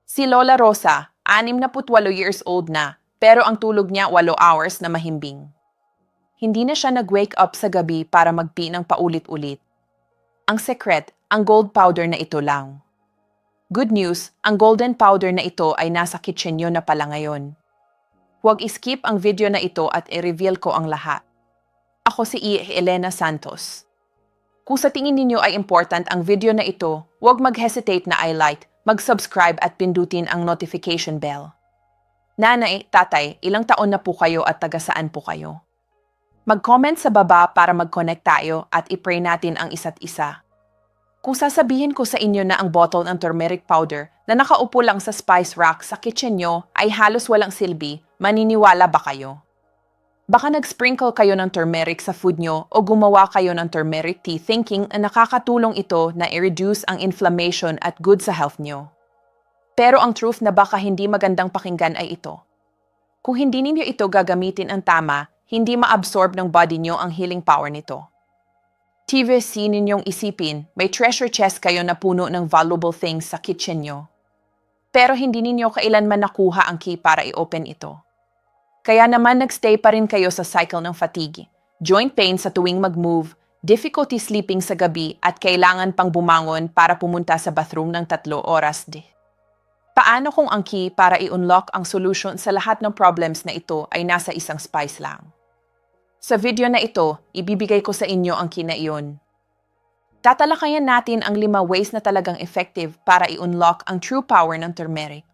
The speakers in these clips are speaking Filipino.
Si Lola Rosa, 68 years old na, pero ang tulog niya 8 hours na mahimbing. Hindi na siya nag-wake up sa gabi para magpi ng paulit-ulit. Ang secret, ang gold powder na ito lang. Good news, ang golden powder na ito ay nasa kitchen nyo na pala ngayon. Huwag iskip ang video na ito at i-reveal ko ang lahat. Ako si Elena Santos. Kung sa tingin ninyo ay important ang video na ito, huwag mag-hesitate na i-like, mag-subscribe at pindutin ang notification bell. Nanay, tatay, ilang taon na po kayo at taga saan po kayo? Mag-comment sa baba para mag-connect tayo at i-pray natin ang isa't isa. Kung sasabihin ko sa inyo na ang bottle ng turmeric powder na nakaupo lang sa spice rack sa kitchen nyo ay halos walang silbi, maniniwala ba kayo? Baka nag-sprinkle kayo ng turmeric sa food nyo o gumawa kayo ng turmeric tea thinking na nakakatulong ito na i-reduce ang inflammation at good sa health nyo. Pero ang truth na baka hindi magandang pakinggan ay ito. Kung hindi ninyo ito gagamitin ang tama, hindi ma-absorb ng body nyo ang healing power nito. TVC ninyong isipin, may treasure chest kayo na puno ng valuable things sa kitchen nyo. Pero hindi ninyo kailanman nakuha ang key para i-open ito. Kaya naman nagstay pa rin kayo sa cycle ng fatigue, joint pain sa tuwing mag-move, difficulty sleeping sa gabi at kailangan pang bumangon para pumunta sa bathroom ng 3 oras. Paano kung ang key para i-unlock ang solution sa lahat ng problems na ito ay nasa isang spice lang? Sa video na ito, ibibigay ko sa inyo ang key na iyon. Tatalakayan natin ang 5 ways na talagang effective para i-unlock ang true power ng turmeric.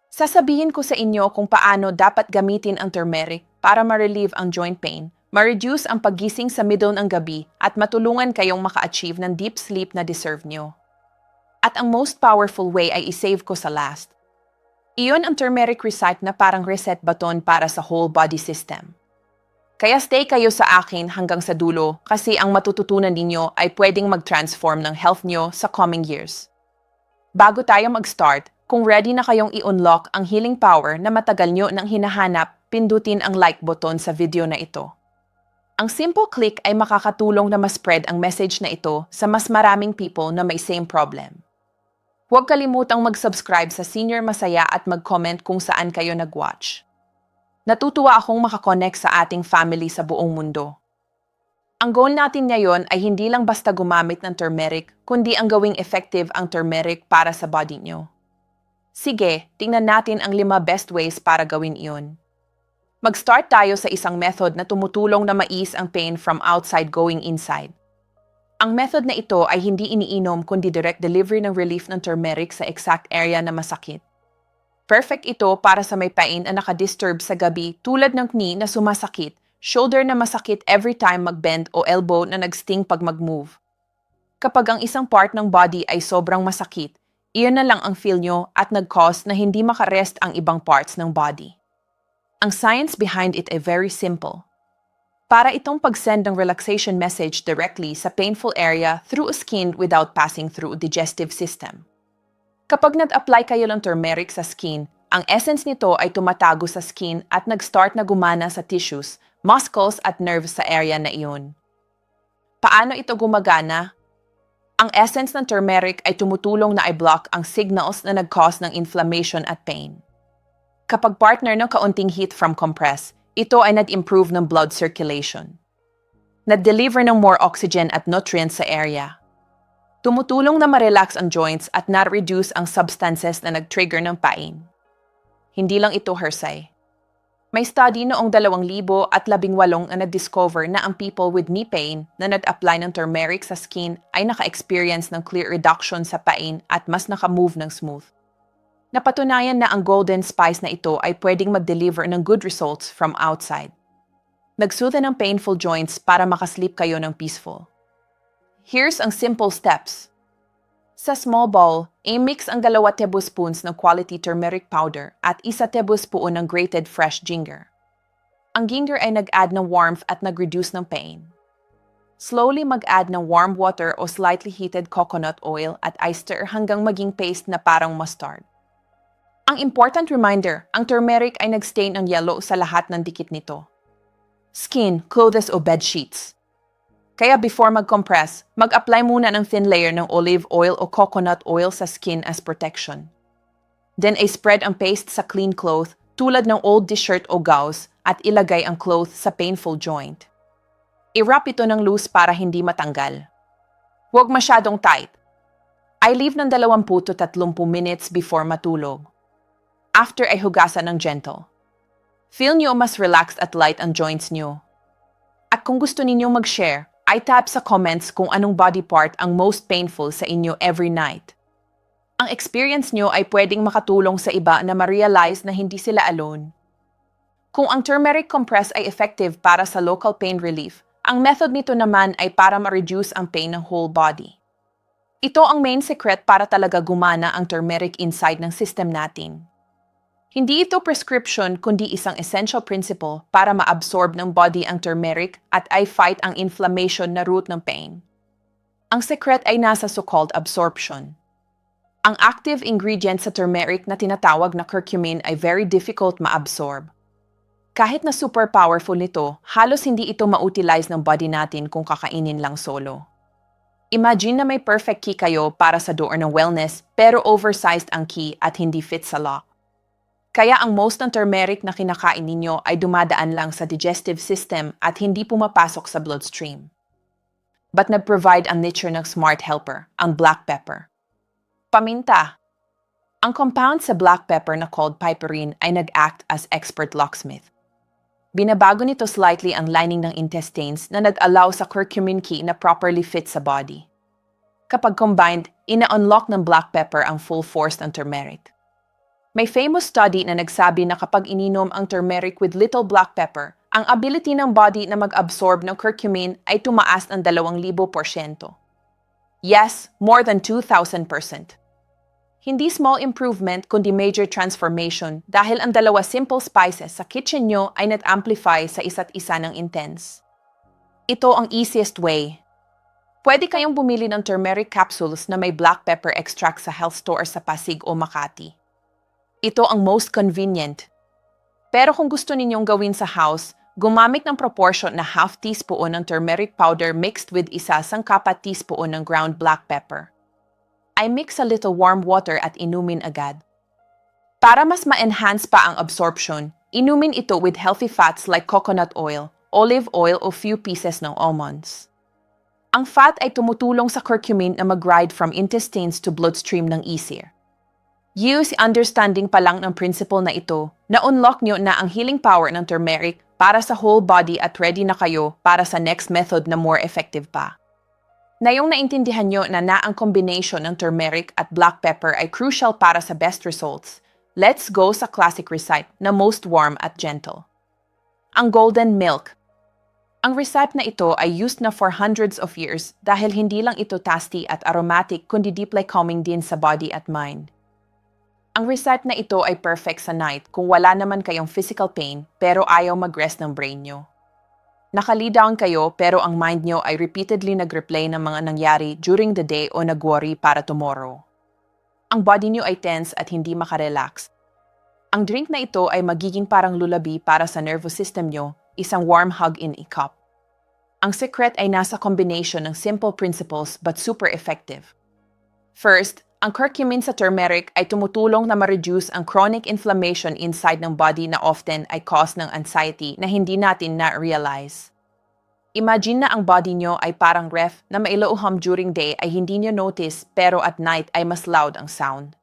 Sasabihin ko sa inyo kung paano dapat gamitin ang turmeric para ma-relieve ang joint pain, ma-reduce ang paggising sa middle ng gabi at matulungan kayong maka-achieve ng deep sleep na deserve nyo. At ang most powerful way ay isave ko sa last. Iyon ang turmeric recite na parang reset button para sa whole body system. Kaya stay kayo sa akin hanggang sa dulo kasi ang matututunan ninyo ay pwedeng mag-transform ng health nyo sa coming years. Bago tayo mag-start, kung ready na kayong i-unlock ang healing power na matagal nyo nang hinahanap, pindutin ang like button sa video na ito. Ang simple click ay makakatulong na ma-spread ang message na ito sa mas maraming people na may same problem. Huwag kalimutang mag-subscribe sa Senior Masaya at mag-comment kung saan kayo nag-watch. Natutuwa akong makakonect sa ating family sa buong mundo. Ang goal natin ngayon ay hindi lang basta gumamit ng turmeric, kundi ang gawing effective ang turmeric para sa body nyo. Sige, tingnan natin ang 5 best ways para gawin iyon. Mag-start tayo sa isang method na tumutulong na mais ang pain from outside going inside. Ang method na ito ay hindi iniinom kundi direct delivery ng relief ng turmeric sa exact area na masakit. Perfect ito para sa may pain na nakadisturb sa gabi tulad ng knee na sumasakit, shoulder na masakit every time mag-bend o elbow na nag-sting pag mag-move. Kapag ang isang part ng body ay sobrang masakit, iyon na lang ang feel nyo at nag-cause na hindi makarest ang ibang parts ng body. Ang science behind it ay very simple. Para itong pag-send ng relaxation message directly sa painful area through skin without passing through digestive system. Kapag nag-apply kayo ng turmeric sa skin, ang essence nito ay tumatago sa skin at nag-start na gumana sa tissues, muscles at nerves sa area na iyon. Paano ito gumagana? Ang essence ng turmeric ay tumutulong na i-block ang signals na nag-cause ng inflammation at pain. Kapag partner ng kaunting heat from compress, ito ay nag-improve ng blood circulation. Nag-deliver ng more oxygen at nutrients sa area. Tumutulong na ma-relax ang joints at na-reduce ang substances na nag-trigger ng pain. Hindi lang ito hearsay. May study noong 2018 na nag-discover na ang people with knee pain na nag-apply ng turmeric sa skin ay naka-experience ng clear reduction sa pain at mas naka-move ng smooth. Napatunayan na ang golden spice na ito ay pwedeng mag-deliver ng good results from outside. Nagsoothe ng painful joints para makasleep kayo ng peaceful. Here's ang simple steps. Sa small bowl, i-mix ang 2 tablespoons ng quality turmeric powder at 1 tablespoon ng grated fresh ginger. Ang ginger ay nag-add ng warmth at nag-reduce ng pain. Slowly mag-add ng warm water o slightly heated coconut oil at i-stir hanggang maging paste na parang mustard. Ang important reminder, ang turmeric ay nag-stain ng yellow sa lahat ng dikit nito. Skin, clothes o bed sheets. Kaya before mag-compress, mag-apply muna ng thin layer ng olive oil o coconut oil sa skin as protection. Then ay spread ang paste sa clean cloth tulad ng old t-shirt o gauze at ilagay ang cloth sa painful joint. I-wrap ito ng loose para hindi matanggal. Huwag masyadong tight. I leave ng 20 to 30 minutes before matulog. After ay hugasan ng gentle. Feel nyo mas relaxed at light ang joints nyo. At kung gusto ninyong mag-share, ay tap sa comments kung anong body part ang most painful sa inyo every night. Ang experience nyo ay pwedeng makatulong sa iba na ma-realize na hindi sila alone. Kung ang turmeric compress ay effective para sa local pain relief, ang method nito naman ay para ma-reduce ang pain ng whole body. Ito ang main secret para talaga gumana ang turmeric inside ng system natin. Hindi ito prescription kundi isang essential principle para ma-absorb ng body ang turmeric at ay fight ang inflammation na root ng pain. Ang secret ay nasa so-called absorption. Ang active ingredient sa turmeric na tinatawag na curcumin ay very difficult ma-absorb. Kahit na super powerful nito, halos hindi ito ma-utilize ng body natin kung kakainin lang solo. Imagine na may perfect key kayo para sa door ng wellness pero oversized ang key at hindi fit sa lock. Kaya ang most ng turmeric na kinakain ninyo ay dumadaan lang sa digestive system at hindi pumapasok sa bloodstream. But nag-provide ang nature ng smart helper, ang black pepper. Paminta. Ang compound sa black pepper na called piperine ay nag-act as expert locksmith. Binabago nito slightly ang lining ng intestines na nag-allow sa curcumin key na properly fit sa body. Kapag combined, ina-unlock ng black pepper ang full force ng turmeric. May famous study na nagsabi na kapag ininom ang turmeric with little black pepper, ang ability ng body na mag-absorb ng curcumin ay tumaas ng 2,000%. Yes, more than 2,000%. Hindi small improvement kundi major transformation dahil ang dalawa simple spices sa kitchen nyo ay nag-amplify sa isa't isa ng intense. Ito ang easiest way. Pwede kayong bumili ng turmeric capsules na may black pepper extract sa health store sa Pasig o Makati. Ito ang most convenient. Pero kung gusto ninyong gawin sa house, gumamit ng proportion na half teaspoon ng turmeric powder mixed with 1/4 teaspoon ng ground black pepper. I mix a little warm water at inumin agad. Para mas ma-enhance pa ang absorption, inumin ito with healthy fats like coconut oil, olive oil o few pieces ng almonds. Ang fat ay tumutulong sa curcumin na mag-ride from intestines to bloodstream ng easier. Use understanding pa lang ng principle na ito, na-unlock nyo na ang healing power ng turmeric para sa whole body at ready na kayo para sa next method na more effective pa. Ngayong naintindihan nyo na ang combination ng turmeric at black pepper ay crucial para sa best results, let's go sa classic recipe na most warm at gentle. Ang golden milk. Ang recipe na ito ay used na for hundreds of years dahil hindi lang ito tasty at aromatic kundi deeply calming din sa body at mind. Ang recipe na ito ay perfect sa night kung wala naman kayong physical pain pero ayaw mag-rest ng brain nyo. Nakali down kayo pero ang mind nyo ay repeatedly nag-replay ng mga nangyari during the day o nag-worry para tomorrow. Ang body nyo ay tense at hindi makarelax. Ang drink na ito ay magiging parang lullaby para sa nervous system nyo, isang warm hug in a cup. Ang secret ay nasa combination ng simple principles but super effective. First, ang curcumin sa turmeric ay tumutulong na ma-reduce ang chronic inflammation inside ng body na often ay cause ng anxiety na hindi natin na-realize. Imagine na ang body nyo ay parang ref na mailauham during day ay hindi nyo notice pero at night ay mas loud ang sound.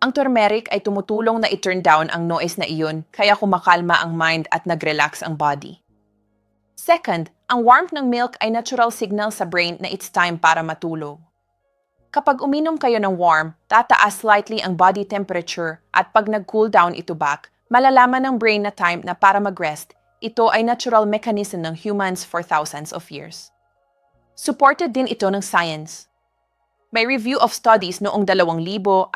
Ang turmeric ay tumutulong na i-turn down ang noise na iyon kaya kumakalma ang mind at nag-relax ang body. Second, ang warmth ng milk ay natural signal sa brain na it's time para matulog. Kapag uminom kayo ng warm, tataas slightly ang body temperature at pag nag-cool down ito back, malalaman ng brain na time na para mag-rest. Ito ay natural mechanism ng humans for thousands of years. Supported din ito ng science. May review of studies noong 2021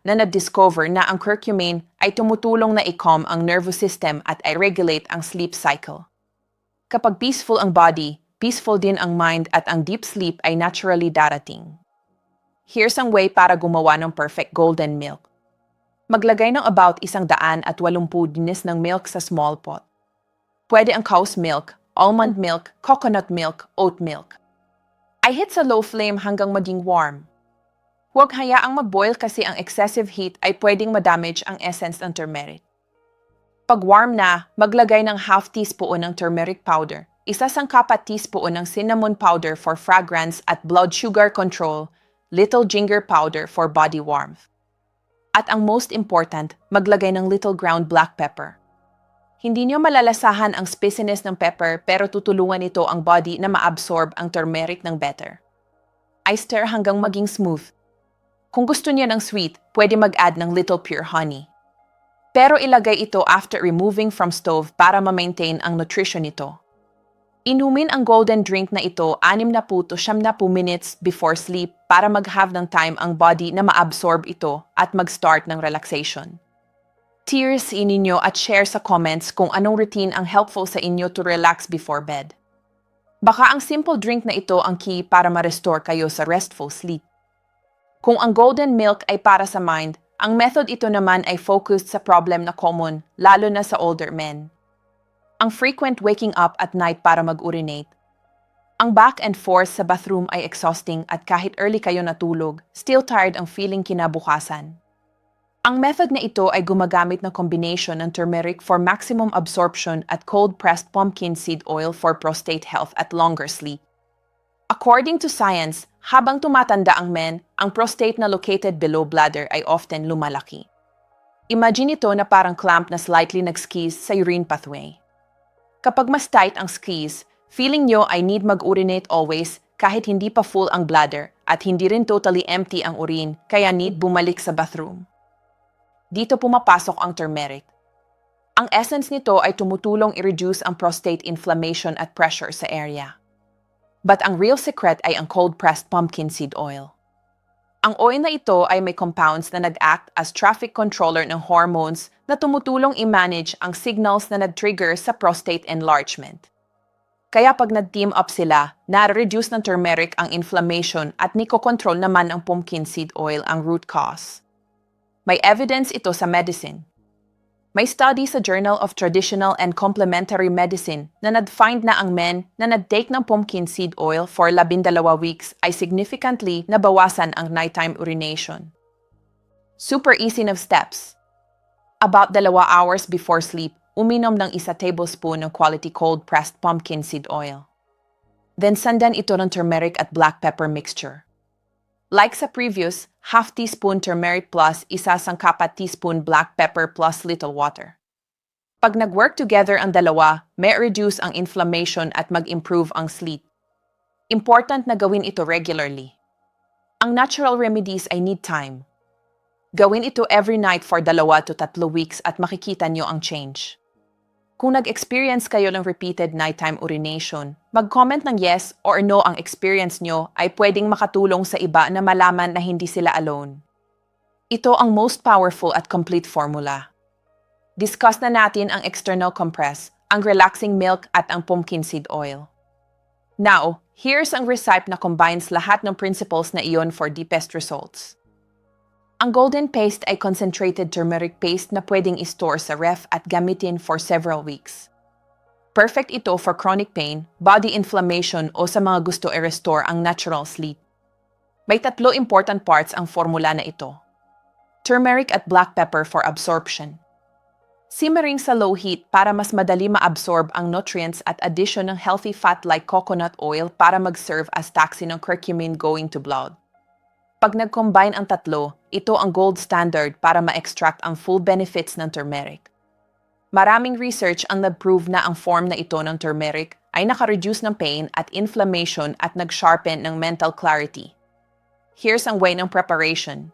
na na-discover na ang curcumin ay tumutulong na i-calm ang nervous system at i-regulate ang sleep cycle. Kapag peaceful ang body, peaceful din ang mind at ang deep sleep ay naturally darating. Here's ang way para gumawa ng perfect golden milk. Maglagay ng about 180 dinis ng milk sa small pot. Pwede ang cow's milk, almond milk, coconut milk, oat milk. I hit sa low flame hanggang maging warm. Huwag hayaang mag-boil kasi ang excessive heat ay pwedeng madamage ang essence ng turmeric. Pag warm na, maglagay ng half teaspoon ng turmeric powder, isa sangkapat teaspoon ng cinnamon powder for fragrance at blood sugar control, little ginger powder for body warmth. At ang most important, maglagay ng little ground black pepper. Hindi nyo malalasahan ang spiciness ng pepper pero tutulungan ito ang body na ma-absorb ang turmeric ng better. I stir hanggang maging smooth. Kung gusto niya ng sweet, pwede mag-add ng little pure honey. Pero ilagay ito after removing from stove para ma-maintain ang nutrition nito. Inumin ang golden drink na ito 60 to 70 minutes before sleep para mag-have ng time ang body na ma-absorb ito at mag-start ng relaxation. Tears ninyo at share sa comments kung anong routine ang helpful sa inyo to relax before bed. Baka ang simple drink na ito ang key para ma-restore kayo sa restful sleep. Kung ang golden milk ay para sa mind, ang method ito naman ay focused sa problem na common, lalo na sa older men. Ang frequent waking up at night para mag-urinate. Ang back and forth sa bathroom ay exhausting at kahit early kayo natulog, still tired ang feeling kinabukasan. Ang method na ito ay gumagamit ng combination ng turmeric for maximum absorption at cold-pressed pumpkin seed oil for prostate health at longer sleep. According to science, habang tumatanda ang men, ang prostate na located below bladder ay often lumalaki. Imagine ito na parang clamp na slightly nag-squeeze sa urine pathway. Kapag mas tight ang squeeze, feeling nyo ay need mag-urinate always kahit hindi pa full ang bladder at hindi rin totally empty ang urine kaya need bumalik sa bathroom. Dito pumapasok ang turmeric. Ang essence nito ay tumutulong i-reduce ang prostate inflammation at pressure sa area. But ang real secret ay ang cold-pressed pumpkin seed oil. Ang oil na ito ay may compounds na nag-act as traffic controller ng hormones na tumutulong i-manage ang signals na nag-trigger sa prostate enlargement. Kaya pag nag-team up sila, na-reduce ng turmeric ang inflammation at niko-control naman ang pumpkin seed oil ang root cause. May evidence ito sa medicine. May study sa Journal of Traditional and Complementary Medicine na nag-find na ang men na nag-take ng pumpkin seed oil for 12 weeks ay significantly nabawasan ang nighttime urination. Super easy na steps. About 2 hours before sleep, uminom ng 1 tablespoon ng quality cold-pressed pumpkin seed oil. Then sandan ito ng turmeric at black pepper mixture. Like sa previous, half teaspoon turmeric plus 1 sangkapat teaspoon black pepper plus little water. Pag nag-work together ang dalawa, may reduce ang inflammation at mag-improve ang sleep. Important na gawin ito regularly. Ang natural remedies ay need time. Gawin ito every night for 2 to 3 weeks at makikita nyo ang change. Kung nag-experience kayo ng repeated nighttime urination, mag-comment ng yes or no ang experience nyo ay pwedeng makatulong sa iba na malaman na hindi sila alone. Ito ang most powerful at complete formula. Discuss na natin ang external compress, ang relaxing milk at ang pumpkin seed oil. Now, here's ang recipe na combines lahat ng principles na iyon for deepest results. Ang golden paste ay concentrated turmeric paste na pwedeng i-store sa ref at gamitin for several weeks. Perfect ito for chronic pain, body inflammation o sa mga gusto i-restore ang natural sleep. May 3 important parts ang formula na ito. Turmeric at black pepper for absorption. Simmering sa low heat para mas madali ma-absorb ang nutrients at addition ng healthy fat like coconut oil para mag-serve as toxin ng curcumin going to blood. Pag nag-combine ang 3, ito ang gold standard para ma-extract ang full benefits ng turmeric. Maraming research ang nag-prove na ang form na ito ng turmeric ay naka-reduce ng pain at inflammation at nag-sharpen ng mental clarity. Here's ang way ng preparation.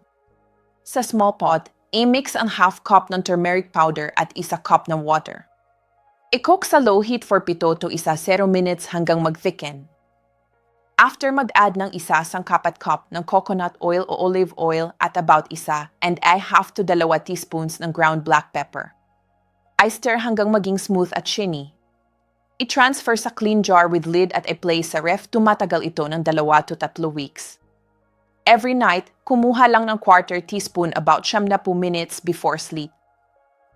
Sa small pot, i-mix ang half cup ng turmeric powder at 1 cup ng water. I-cook sa low heat for 7 to 0 minutes hanggang mag-thicken. After mag-add ng 1 sangkapat cup ng coconut oil o olive oil at about 1 and I half to 2 teaspoons ng ground black pepper. I stir hanggang maging smooth at shiny. I-transfer sa clean jar with lid at i-place sa ref tumatagal ito ng 2 to 3 weeks. Every night, kumuha lang ng 1/4 teaspoon about 70 minutes before sleep.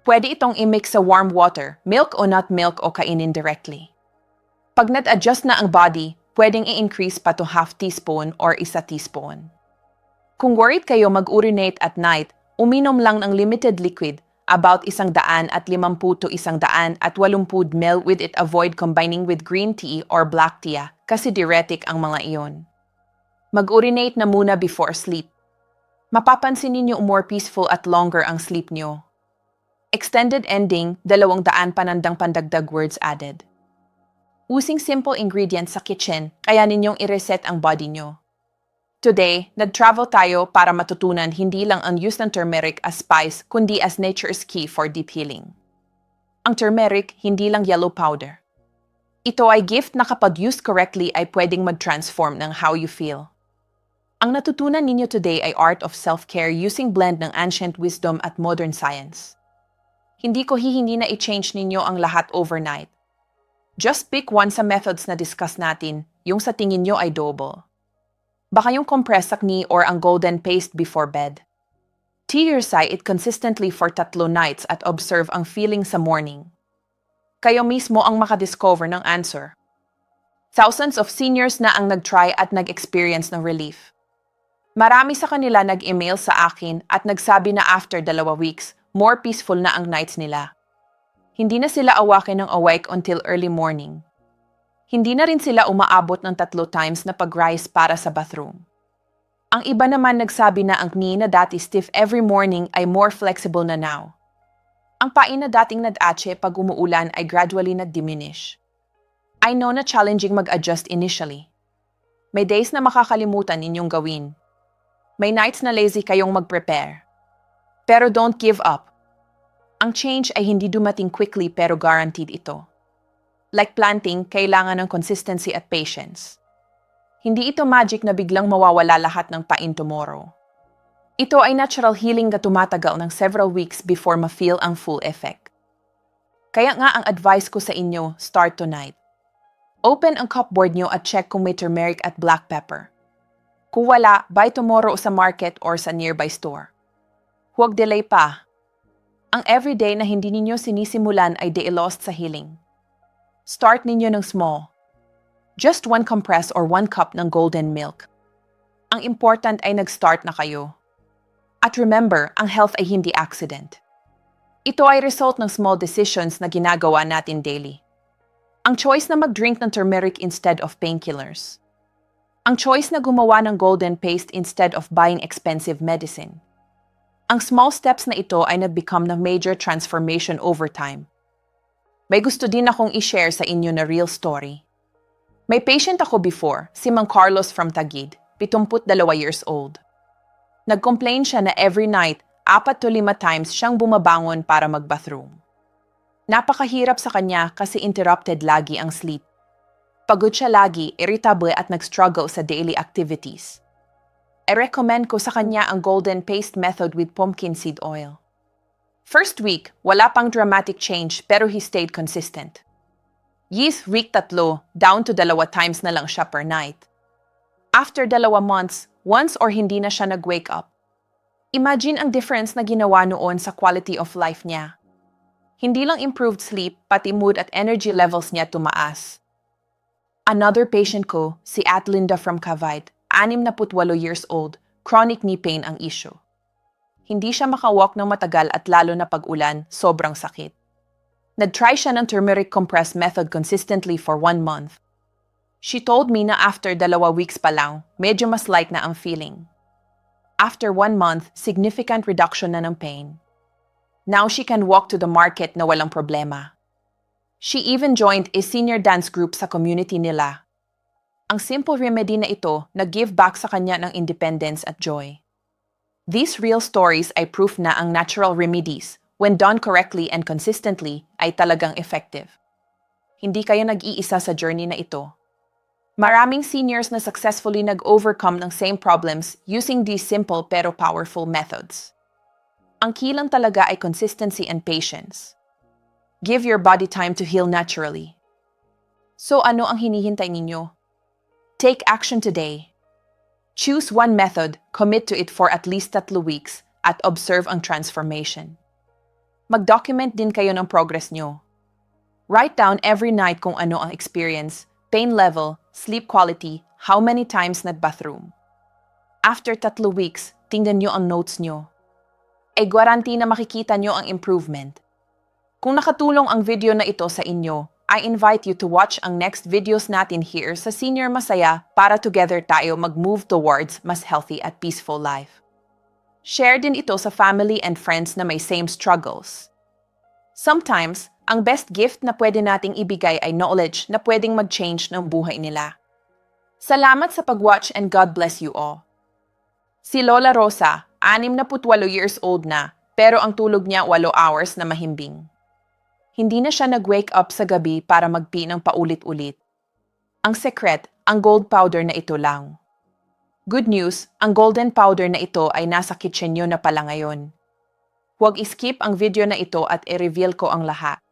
Pwede itong i-mix sa warm water, milk o nut milk o kainin directly. Pag nat-adjust na ang body, pwedeng i-increase pa to half teaspoon or 1 teaspoon. Kung worried kayo mag-urinate at night, uminom lang ng limited liquid, about 150 to 180 ml with it. Avoid combining with green tea or black tea kasi diuretic ang mga iyon. Mag-urinate na muna before sleep. Mapapansin ninyo more peaceful at longer ang sleep nyo. Extended ending, 200 panandang pandagdag words added. Using simple ingredients sa kitchen, kaya ninyong i-reset ang body nyo. Today, nag-travel tayo para matutunan hindi lang ang use ng turmeric as spice, kundi as nature's key for deep healing. Ang turmeric, hindi lang yellow powder. Ito ay gift na kapag used correctly ay pwedeng mag-transform ng how you feel. Ang natutunan ninyo today ay art of self-care using blend ng ancient wisdom at modern science. Hindi ko hihingi na i-change ninyo ang lahat overnight. Just pick one sa methods na discuss natin, yung sa tingin nyo ay doable. Baka yung compressed acne or ang golden paste before bed. Try it consistently for 3 nights at observe ang feeling sa morning. Kayo mismo ang makadiscover ng answer. Thousands of seniors na ang nag-try at nag-experience ng relief. Marami sa kanila nag-email sa akin at nagsabi na after 2 weeks, more peaceful na ang nights nila. Hindi na sila awaken ng awake until early morning. Hindi na rin sila umaabot ng 3 times na pag-rise para sa bathroom. Ang iba naman nagsabi na ang knee na dati stiff every morning ay more flexible na now. Ang pain na dating nag-atche pag umuulan ay gradually nag-diminish. I know na challenging mag-adjust initially. May days na makakalimutan ninyong gawin. May nights na lazy kayong mag-prepare. Pero don't give up. Ang change ay hindi dumating quickly pero guaranteed ito. Like planting, kailangan ng consistency at patience. Hindi ito magic na biglang mawawala lahat ng pain tomorrow. Ito ay natural healing na tumatagal ng several weeks before ma-feel ang full effect. Kaya nga ang advice ko sa inyo, start tonight. Open ang cupboard nyo at check kung may turmeric at black pepper. Kung wala, buy tomorrow sa market or sa nearby store. Huwag delay pa. Ang everyday na hindi ninyo sinisimulan ay day lost sa healing. Start ninyo ng small. Just 1 compress or 1 cup ng golden milk. Ang important ay nag-start na kayo. At remember, ang health ay hindi accident. Ito ay result ng small decisions na ginagawa natin daily. Ang choice na mag-drink ng turmeric instead of painkillers. Ang choice na gumawa ng golden paste instead of buying expensive medicine. Ang small steps na ito ay nag-become ng major transformation over time. May gusto din akong i-share sa inyo na real story. May patient ako before, si Mang Carlos from Taguig, 72 years old. Nag-complain siya na every night, 4 to 5 times siyang bumabangon para mag-bathroom. Napakahirap sa kanya kasi interrupted lagi ang sleep. Pagod siya lagi, irritable at nag-struggle sa daily activities. I-recommend ko sa kanya ang golden paste method with pumpkin seed oil. First week, wala pang dramatic change pero he stayed consistent. Week 3, down to 2 times na lang siya per night. After 2 months, once or hindi na siya nag-wake up. Imagine ang difference na ginawa noon sa quality of life niya. Hindi lang improved sleep, pati mood at energy levels niya tumaas. Another patient ko, si Atlinda from Cavite, 68 years old, chronic knee pain ang issue. Hindi siya makawalk ng matagal at lalo na pag-ulan, sobrang sakit. Nag-try siya ng turmeric compress method consistently for 1 month. She told me na after 2 weeks pa lang, medyo mas light na ang feeling. After 1 month, significant reduction na ng pain. Now she can walk to the market na walang problema. She even joined a senior dance group sa community nila. Ang simple remedy na ito nag-give back sa kanya ng independence at joy. These real stories ay proof na ang natural remedies, when done correctly and consistently, ay talagang effective. Hindi kayo nag-iisa sa journey na ito. Maraming seniors na successfully nag-overcome ng same problems using these simple pero powerful methods. Ang key lang talaga ay consistency and patience. Give your body time to heal naturally. So ano ang hinihintay ninyo? Take action today. Choose one method, commit to it for at least 3 weeks, at observe ang transformation. Mag-document din kayo ng progress nyo. Write down every night kung ano ang experience, pain level, sleep quality, how many times nag-bathroom. After 3 weeks, tingnan nyo ang notes nyo. Ay guarantee na makikita nyo ang improvement. Kung nakatulong ang video na ito sa inyo, I invite you to watch ang next videos natin here sa Senior Masaya para together tayo mag-move towards mas healthy at peaceful life. Share din ito sa family and friends na may same struggles. Sometimes, ang best gift na pwede nating ibigay ay knowledge na pwedeng mag-change ng buhay nila. Salamat sa pag-watch and God bless you all. Si Lola Rosa, 68 years old na, pero ang tulog niya 8 hours na mahimbing. Hindi na siya nag-wake up sa gabi para magpi ng paulit-ulit. Ang secret, ang gold powder na ito lang. Good news, ang golden powder na ito ay nasa kitchen nyo na pala ngayon. Huwag i-skip ang video na ito at i-reveal ko ang lahat.